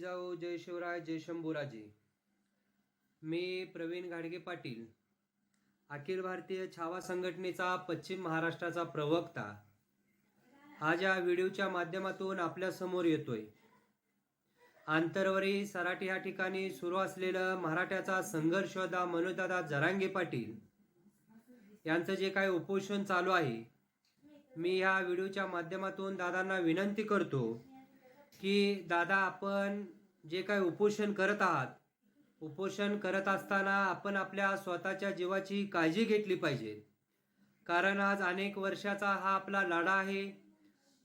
जिजाऊ, जय शिवराय, जय शंभूराजे. मी प्रवीण घाडगे पाटील, अखिल भारतीय छावा संघटनेचा पश्चिम महाराष्ट्राचा प्रवक्ता आज या व्हिडिओच्या माध्यमातून आपल्या समोर येतोय. आंतरवरी सराटी या ठिकाणी सुरू असलेलं मराठ्याचा संघर्ष योद्धा मनोजदादा जरांगे पाटील यांचं जे काही उपोषण चालू आहे, मी या व्हिडिओच्या माध्यमातून दादांना विनंती करतो की दादा, आपण जे काही उपोषण करत आहात, उपोषण करत असताना आपण आपल्या स्वतःच्या जीवाची काळजी घेतली पाहिजे. कारण आज अनेक वर्षाचा हा आपला लढा आहे.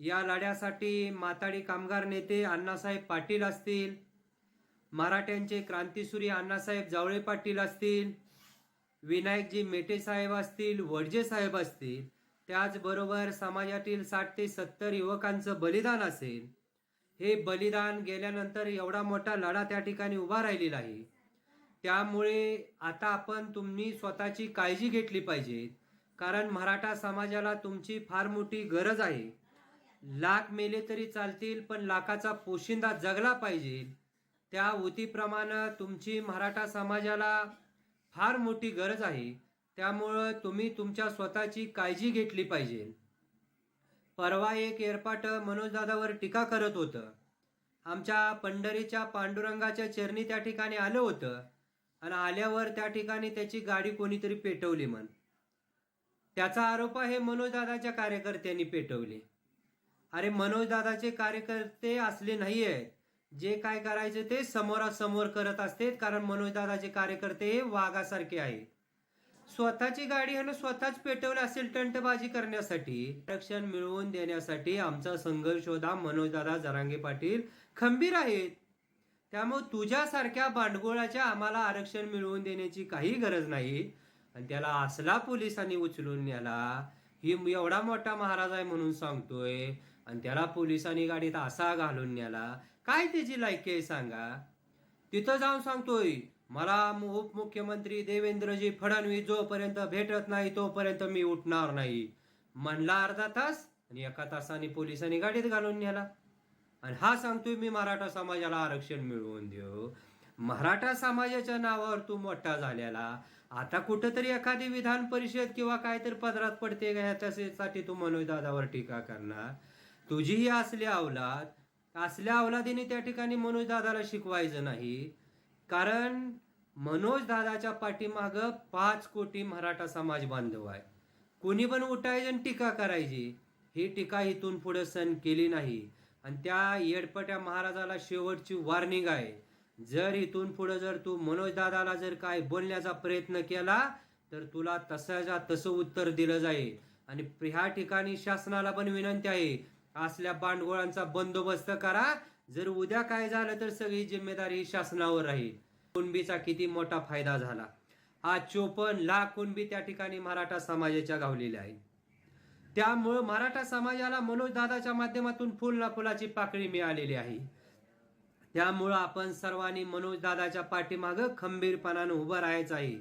या लढ्यासाठी माताडी कामगार नेते अण्णासाहेब पाटील असतील, मराठ्यांचे क्रांतीसूर्य अण्णासाहेब जावळे पाटील असतील, विनायकजी मेटे साहेब असतील, वडजे साहेब असतील, त्याचबरोबर समाजातील 60 ते 70 युवकांचं बलिदान असेल. हे बलिदान गेल्यानंतर एवढा मोठा लढा त्या ठिकाणी उभा राहिलेला आहे. त्यामुळे आता आपण तुम्ही स्वतःची काळजी घेतली पाहिजे. कारण मराठा समाजाला तुमची फार मोठी गरज आहे. लाख मेले तरी चालतील, पण लाखाचा पोशिंदा जगला पाहिजे. त्या ऊतीप्रमाणे तुमची मराठा समाजाला फार मोठी गरज आहे. त्यामुळं तुम्ही तुमच्या स्वतःची काळजी घेतली पाहिजे. परवा एक एरपाट मनोजदादावर टीका करत होतं. आमच्या पंढरीच्या पांडुरंगाच्या चरणी त्या ठिकाणी आलं होतं आणि आल्यावर त्या ठिकाणी त्याची गाडी कोणीतरी पेटवली म्हण. त्याचा आरोप आहे मनोजदादाच्या कार्यकर्त्यांनी पेटवली. अरे, मनोजदादाचे कार्यकर्ते असले नाही आहेत. जे काय करायचे ते समोरासमोर करत असते. कारण मनोजदादाचे कार्यकर्ते हे वाघासारखे आहेत. स्वतःची गाडी आणि स्वतःच पेटवलं असेल टंटबाजी करण्यासाठी, आरक्षण मिळवून देण्यासाठी आमचा संघर्ष योद्धा मनोजदादा जरांगे पाटील खंबीर आहेत. त्यामुळे तुझ्यासारख्या भांडगोळाच्या आम्हाला आरक्षण मिळवून देण्याची काही गरज नाही. आणि त्याला असला पोलिसांनी उचलून नेला, ही एवढा मोठा महाराज आहे म्हणून सांगतोय, आणि त्याला पोलिसांनी गाडीत असा घालून नेला. काय त्याची लायकी आहे सांगा? तिथं जाऊन सांगतोय, मला उपमुख्यमंत्री देवेंद्रजी फडणवीस जोपर्यंत भेटत नाही तोपर्यंत मी उठणार नाही. म्हणला अर्धा तास आणि 1 तासाने पोलिसांनी गाडीत घालून नेला. आणि हा सांगतोय मी मराठा समाजाला आरक्षण मिळवून देऊ. मराठा समाजाच्या नावावर तू मोठा झालेला. आता कुठंतरी एखादी विधान परिषद किंवा काहीतरी पदरात पडते का त्यासाठी तू मनोजदादावर टीका करणार? तुझीही असल्या अवलादीने त्या ठिकाणी मनोजदादाला शिकवायचं नाही. कारण मनोजदादाच्या पाठीमागं 5 कोटी मराठा समाज बांधव आहे. कोणी पण उठायचं आणि टीका करायची. ही टीका इथून पुढे सण केली नाही. आणि त्या येडपट्या महाराजाला शेवटची वॉर्निंग आहे. जर इथून पुढे जर तू मनोजदादाला जर काय बोलण्याचा प्रयत्न केला तर तुला तसाच्या तसं उत्तर दिलं जाईल. आणि ह्या ठिकाणी शासनाला पण विनंती आहे, असल्या बांडगोळांचा बंदोबस्त करा. जर उद्या काय झालं तर सगळी जिम्मेदारी शासनावर राहील. कुणबीचा किती मोठा फायदा झाला. आज 54 लाख कुणबी त्या ठिकाणी मराठा समाजाच्या गावलेल्या आहे. त्यामुळे मराठा समाजाला मनोजदादाच्या माध्यमातून फुल ना फुलाची पाकळी मिळालेली आहे. त्यामुळं आपण सर्वांनी मनोजदादाच्या पाठीमागं खंबीरपणानं उभं राहायचं आहे.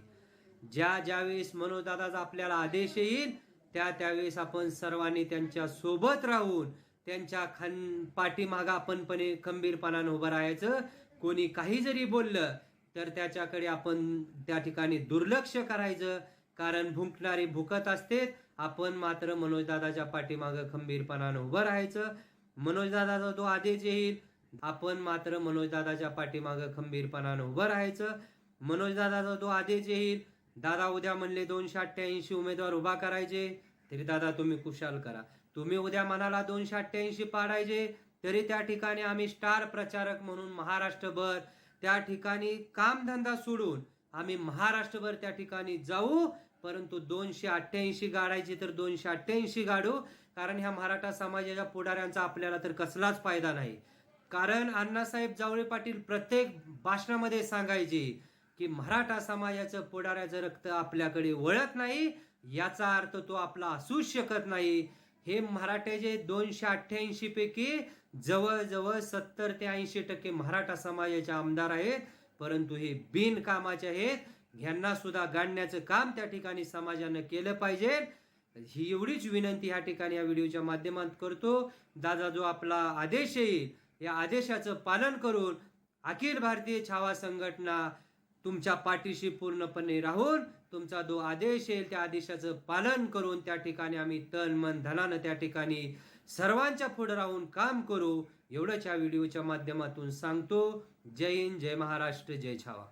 ज्यावेळेस मनोजदादाचा आपल्याला आदेश येईल त्यावेळेस आपण सर्वांनी त्यांच्या सोबत राहून त्यांच्या पाठीमागं आपणपणे खंबीरपणानं उभं राहायचं. कोणी काही जरी बोललं तर त्याच्याकडे आपण त्या ठिकाणी दुर्लक्ष करायचं. कारण भुंकणारी भुकत असते. आपण मात्र मनोजदादाच्या पाठीमागं खंबीरपणानं उभं राहायचं. मनोजदादाचा तो आदेश येईल, आपण मात्र मनोजदादाच्या पाठीमागं खंबीरपणानं उभं राहायचं. मनोजदादाचा तो आदेश येईल, दादा उद्या म्हणले 288 उमेदवार उभा करायचे, तरी दादा तुम्ही कुशाल करा. तुम्ही उद्या मनाला 288 पाडायचे, तरी त्या ठिकाणी आम्ही स्टार प्रचारक म्हणून महाराष्ट्रभर त्या ठिकाणी कामधंदा सोडून आम्ही महाराष्ट्रभर त्या ठिकाणी जाऊ. परंतु 288 गाडायची तर 288 गाडू. कारण ह्या मराठा समाजाच्या पुढाऱ्यांचा आपल्याला तर कसलाच फायदा नाही. कारण अण्णासाहेब जावळे पाटील प्रत्येक भाषणामध्ये सांगायचे की मराठा समाजाचं पुढाऱ्याचं रक्त आपल्याकडे वळत नाही, याचा अर्थ तो आपला असूच शकत नाही. हे मराठ्याचे 288 पैकी जवळजवळ 70 ते 80% मराठा समाजाचे आमदार आहेत. परंतु हे बिनकामाचे आहेत. ह्यांना सुद्धा गाडण्याचं काम त्या ठिकाणी समाजानं केलं पाहिजे. ही एवढीच विनंती या ठिकाणी या व्हिडिओच्या माध्यमातून करतो. दादा जो आपला आदेश येईल या आदेशाचं पालन करून अखिल भारतीय छावा संघटना तुमच्या पाठीशी पूर्णपणे राहून तुमचा जो आदेश येईल त्या आदेशाचं पालन करून त्या ठिकाणी आम्ही तन मन धनानं त्या ठिकाणी सर्वांच्या पुढे राहून काम करू एवढंच या व्हिडिओच्या माध्यमातून सांगतो. जय हिंद, जय महाराष्ट्र, जय छावा.